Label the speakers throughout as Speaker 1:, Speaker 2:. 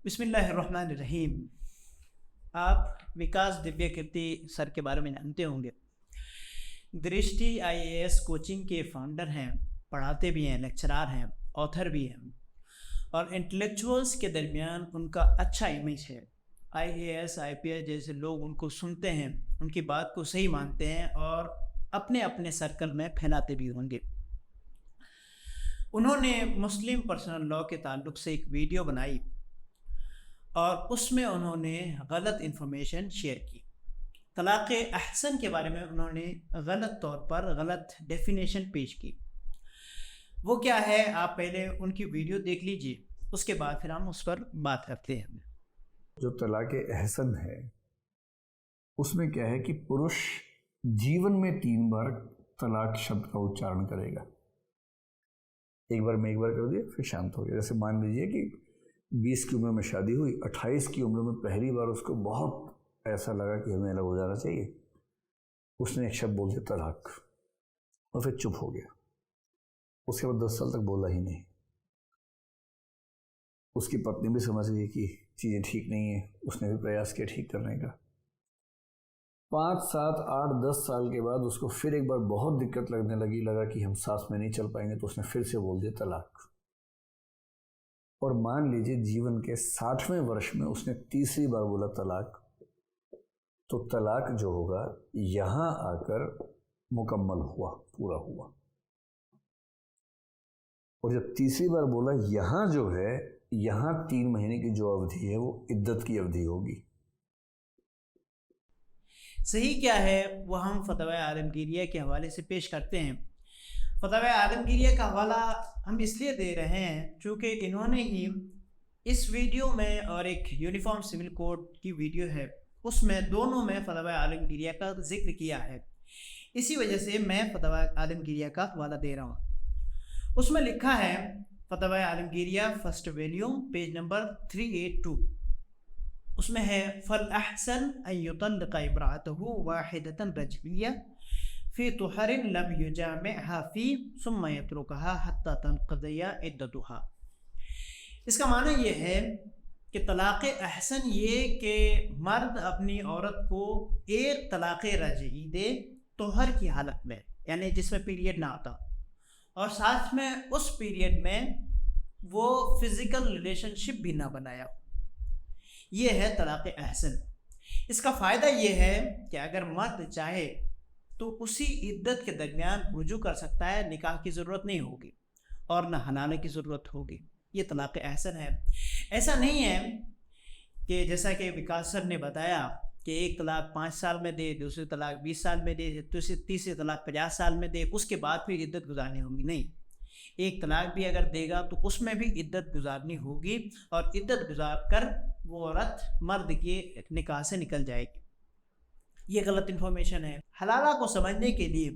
Speaker 1: بسم اللہ الرحمن الرحیم۔ آپ وکاس دیویا کیرتی سر کے بارے میں جانتے ہوں گے۔ درشٹی IAS کوچنگ کے فاؤنڈر ہیں، پڑھاتے بھی ہیں، لیکچرار ہیں، آتھر بھی ہیں، اور انٹلیکچوئلس کے درمیان ان کا اچھا امیج ہے۔ IAS IPS جیسے لوگ ان کو سنتے ہیں، ان کی بات کو صحیح مانتے ہیں اور اپنے اپنے سرکل میں پھیلاتے بھی ہوں گے۔ انہوں نے مسلم پرسنل لاء کے تعلق سے ایک ویڈیو بنائی اور اس میں انہوں نے غلط انفارمیشن شیئر کی۔ طلاق احسن کے بارے میں انہوں نے غلط طور پر غلط ڈیفینیشن پیش کی۔ وہ کیا ہے، آپ پہلے ان کی ویڈیو دیکھ لیجئے، اس کے بعد پھر ہم اس پر بات کرتے ہیں۔
Speaker 2: جو طلاق احسن ہے اس میں کیا ہے کہ پرش جیون میں 3 بار طلاق شبد کا اچارن کرے گا۔ ایک بار کر دیا پھر شانت ہو گیا۔ جیسے مان لیجئے کہ 20 کی عمر میں شادی ہوئی، 28 کی عمر میں پہلی بار اس کو بہت ایسا لگا کہ ہمیں الگ ہو جانا چاہیے، اس نے ایک شبد بول دیا طلاق، اور پھر چپ ہو گیا۔ اس کے بعد 10 سال تک بولا ہی نہیں۔ اس کی پتنی بھی سمجھ گئی کہ چیزیں ٹھیک نہیں ہیں، اس نے بھی پریاس کیا ٹھیک کرنے کا۔ 5 7 8 10 سال کے بعد اس کو پھر ایک بار بہت دقت لگنے لگا کہ ہم ساتھ میں نہیں چل پائیں گے، تو اس نے پھر سے بول دیا طلاق۔ اور مان لیجئے جیون کے 60ویں ورش میں اس نے تیسری بار بولا طلاق، تو طلاق جو ہوگا یہاں آ کر مکمل ہوا، پورا ہوا۔ اور جب تیسری بار بولا یہاں جو ہے، یہاں 3 مہینے کی جو اودھی ہے وہ عدت کی اودھی ہوگی۔
Speaker 1: صحیح کیا ہے وہ ہم فتویٰ عالمگیریہ کے حوالے سے پیش کرتے ہیں۔ فتویٰ عالمگیریہ کا حوالہ ہم اس لیے دے رہے ہیں چونکہ انہوں نے ہی اس ویڈیو میں اور ایک یونیفارم سول کوڈ کی ویڈیو ہے، اس میں دونوں میں فتویٰ عالمگیریہ کا ذکر کیا ہے۔ اسی وجہ سے میں فتویٰ عالمگیریہ کا حوالہ دے رہا ہوں۔ اس میں لکھا ہے فتویٰ عالمگیریہ فرسٹ ویلیوم پیج نمبر 382، اس میں ہے فَالْأَحْسَنُ أَن يُطَلِّقَ امْرَأَتَهُ وَاحِدَةً رَجْعِيَّةً فِي طُهْرٍ لَمْ يُجَامِعْهَا فِيهِ ثُمَّ يَتْرُكَهَا حَتَّى تَنْقَضِيَ عِدَّتُهَا۔ اس کا معنی یہ ہے کہ طلاق احسن یہ کہ مرد اپنی عورت کو ایک طلاق رجعی دے طہر کی حالت میں، یعنی جس میں پیریڈ نہ آتا، اور ساتھ میں اس پیریڈ میں وہ فزیکل ریلیشن شپ بھی نہ بنایا، یہ ہے طلاق احسن۔ اس کا فائدہ یہ ہے کہ اگر مرد چاہے تو اسی عدت کے درمیان رجوع کر سکتا ہے، نکاح کی ضرورت نہیں ہوگی اور نہ حنانے کی ضرورت ہوگی۔ یہ طلاق احسن ہے۔ ایسا نہیں ہے کہ جیسا کہ وکاس سر نے بتایا کہ ایک طلاق 5 سال میں دے، دوسری طلاق 20 سال میں دے، تیسری طلاق 50 سال میں دے، اس کے بعد پھر عدت گزارنی ہوگی۔ نہیں، ایک طلاق بھی اگر دے گا تو اس میں بھی عدت گزارنی ہوگی، اور عدت گزار کر وہ عورت مرد کے نکاح سے نکل جائے گی۔ یہ غلط انفارمیشن ہے۔ حلالہ کو سمجھنے کے لیے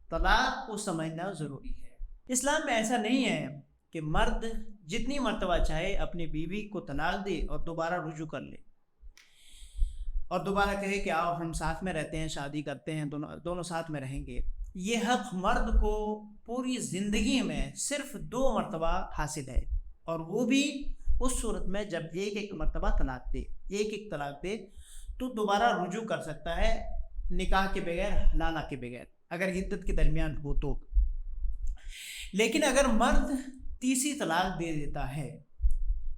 Speaker 1: طلاق کو سمجھنا ضروری ہے۔ اسلام میں ایسا نہیں ہے کہ مرد جتنی مرتبہ چاہے اپنی بیوی کو طلاق دے اور دوبارہ رجوع کر لے، اور دوبارہ کہے کہ آؤ ہم ساتھ میں رہتے ہیں، شادی کرتے ہیں، دونوں ساتھ میں رہیں گے۔ یہ حق مرد کو پوری زندگی میں صرف 2 مرتبہ حاصل ہے، اور وہ بھی اس صورت میں جب ایک مرتبہ طلاق دے، ایک طلاق دے تو دوبارہ رجوع کر سکتا ہے، نکاح کے بغیر، حلالہ کے بغیر، اگر عدت کے درمیان ہو تو۔ لیکن اگر مرد تیسری طلاق دے دیتا ہے،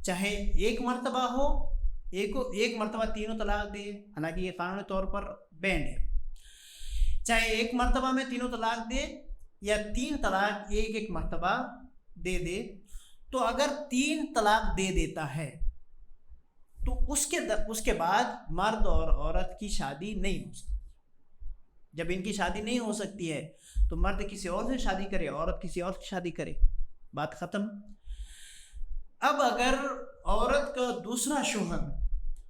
Speaker 1: چاہے ایک مرتبہ ہو، ایک مرتبہ تینوں طلاق دے، حالانکہ یہ قانونی طور پر بینڈ ہے، چاہے ایک مرتبہ میں تینوں طلاق دے یا 3 طلاق ایک مرتبہ دے دے، تو اگر 3 طلاق دے دیتا ہے تو اس کے بعد مرد اور عورت کی شادی نہیں ہو سکتی۔ جب ان کی شادی نہیں ہو سکتی ہے تو مرد کسی اور سے شادی کرے، عورت کسی اور سے شادی کرے، بات ختم۔ اب اگر عورت کا دوسرا شوہر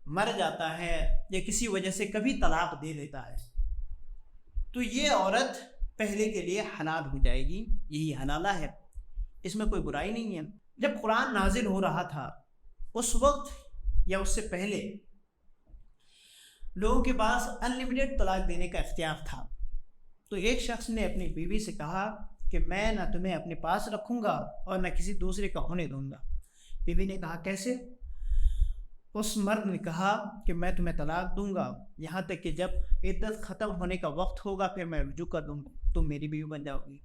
Speaker 1: مر جاتا ہے یا کسی وجہ سے کبھی طلاق دے دیتا ہے تو یہ عورت پہلے کے لیے حلال ہو جائے گی، یہی حلالہ ہے، اس میں کوئی برائی نہیں ہے۔ جب قرآن نازل ہو رہا تھا اس وقت یا اس سے پہلے لوگوں کے پاس انلمیٹڈ طلاق دینے کا اختیار تھا، تو ایک شخص نے اپنی بیوی سے کہا کہ میں نہ تمہیں اپنے پاس رکھوں گا اور نہ کسی دوسرے کا ہونے دوں گا۔ بیوی نے کہا کیسے؟ اس مرد نے کہا کہ میں تمہیں طلاق دوں گا یہاں تک کہ جب عدت ختم ہونے کا وقت ہوگا پھر میں رجوع کر دوں گا، تم میری بیوی بن جاؤ گی۔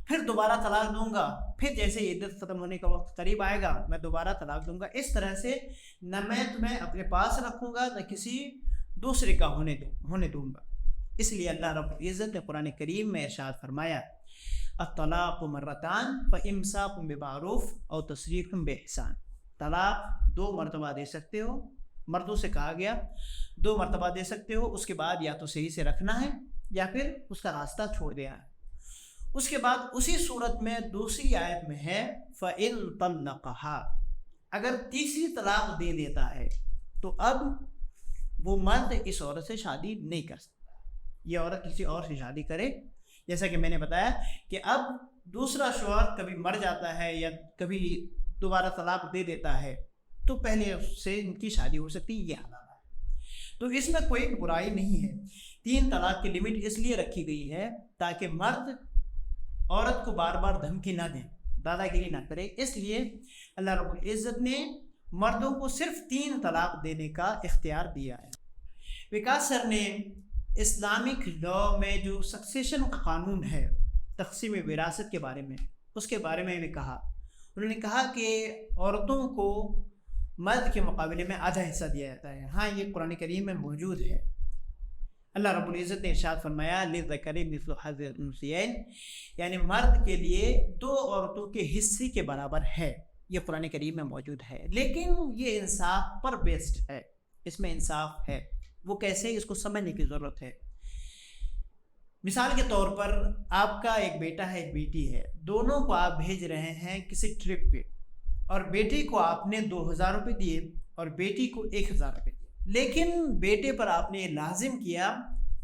Speaker 1: پھر دوبارہ طلاق دوں گا، پھر جیسے ہی عدت ختم ہونے کا وقت قریب آئے گا میں دوبارہ طلاق دوں گا۔ اس طرح سے نہ میں تمہیں اپنے پاس رکھوں گا نہ کسی دوسرے کا ہونے دوں گا۔ اس لیے اللہ رب العزت نے قرآن کریم میں ارشاد فرمایا الطلاق مرتان فامساک بمعروف او تسریح باحسان، طلاق 2 مرتبہ دے سکتے ہو، مردوں سے کہا گیا 2 مرتبہ دے سکتے ہو، اس کے بعد یا تو صحیح سے رکھنا ہے یا پھر اس کا راستہ چھوڑ دیا ہے۔ اس کے بعد اسی صورت میں دوسری آیت میں ہے فَإِن طَلَّقَهَا، اگر تیسری طلاق دے دیتا ہے تو اب وہ مرد اس عورت سے شادی نہیں کر سکتا، یہ عورت کسی اور سے شادی کرے۔ جیسا کہ میں نے بتایا کہ اب دوسرا شوہر کبھی مر جاتا ہے یا کبھی دوبارہ طلاق دے دیتا ہے تو پہلے اس سے ان کی شادی ہو سکتی ہے، یہ حالات ہے۔ تو اس میں کوئی برائی نہیں ہے۔ 3 طلاق کی لمٹ اس لیے رکھی گئی ہے تاکہ مرد عورت کو بار بار دھمکی نہ دیں، دادا گیری نہ کرے۔ اس لیے اللہ رب العزت نے مردوں کو صرف 3 طلاق دینے کا اختیار دیا ہے۔ وکاس سر نے اسلامک لا میں جو سکسیشن قانون ہے تقسیم وراثت کے بارے میں، اس کے بارے میں انہوں نے کہا کہ عورتوں کو مرد کے مقابلے میں آدھا حصہ دیا جاتا ہے۔ ہاں یہ قرآن کریم میں موجود ہے۔ اللہ رب العزت نے ارشاد فرمایا للذکر مثل حظ الانثیین، یعنی مرد کے لیے 2 عورتوں کے حصے کے برابر ہے، یہ قرآن کریم میں موجود ہے۔ لیکن یہ انصاف پر بیسڈ ہے، اس میں انصاف ہے۔ وہ کیسے، اس کو سمجھنے کی ضرورت ہے۔ مثال کے طور پر آپ کا ایک بیٹا ہے ایک بیٹی ہے، دونوں کو آپ بھیج رہے ہیں کسی ٹرپ پہ، اور بیٹی کو آپ نے 2000 روپے دیے اور بیٹی کو 1000 روپے دیے، لیکن بیٹے پر آپ نے یہ لازم کیا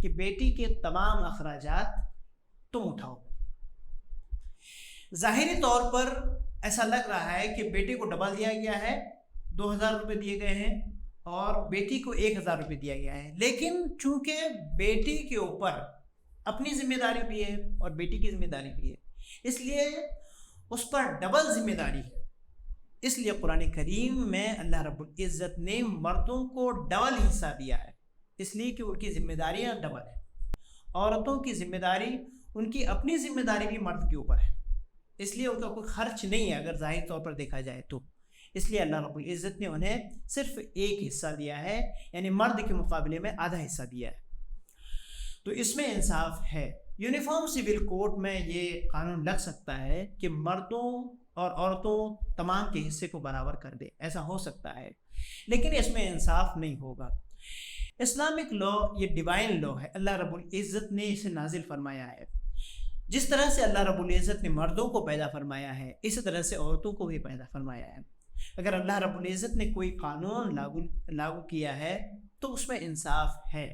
Speaker 1: کہ بیٹی کے تمام اخراجات تم اٹھاؤ۔ ظاہری طور پر ایسا لگ رہا ہے کہ بیٹے کو ڈبل دیا گیا ہے، 2000 روپے دیے گئے ہیں اور بیٹی کو 1000 روپے دیا گیا ہے، لیکن چونکہ بیٹی کے اوپر اپنی ذمہ داری بھی ہے اور بیٹی کی ذمہ داری بھی ہے، اس لیے اس پر ڈبل ذمہ داری ہے۔ اس لیے قرآن کریم میں اللہ رب العزت نے مردوں کو ڈبل حصہ دیا ہے، اس لیے کہ ان کی ذمہ داریاں ڈبل ہیں۔ عورتوں کی ذمہ داری، ان کی اپنی ذمہ داری بھی مرد کے اوپر ہے، اس لیے ان کا کوئی خرچ نہیں ہے اگر ظاہر طور پر دیکھا جائے تو۔ اس لیے اللہ رب العزت نے انہیں صرف 1 حصہ دیا ہے، یعنی مرد کے مقابلے میں آدھا حصہ دیا ہے، تو اس میں انصاف ہے۔ یونیفارم سول کوڈ میں یہ قانون لگ سکتا ہے کہ مردوں اور عورتوں تمام کے حصے کو برابر کر دے، ایسا ہو سکتا ہے، لیکن اس میں انصاف نہیں ہوگا۔ اسلامک لا یہ ڈیوائن لا ہے، اللہ رب العزت نے اسے نازل فرمایا ہے۔ جس طرح سے اللہ رب العزت نے مردوں کو پیدا فرمایا ہے، اسی طرح سے عورتوں کو بھی پیدا فرمایا ہے۔ اگر اللہ رب العزت نے کوئی قانون لاگو کیا ہے تو اس میں انصاف ہے۔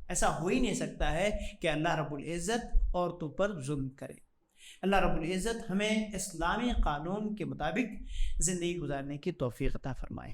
Speaker 1: ایسا ہو ہی نہیں سکتا ہے کہ اللہ رب العزت عورتوں پر ظلم کرے۔ اللہ رب العزت ہمیں اسلامی قانون کے مطابق زندگی گزارنے کی توفیق عطا فرمائے۔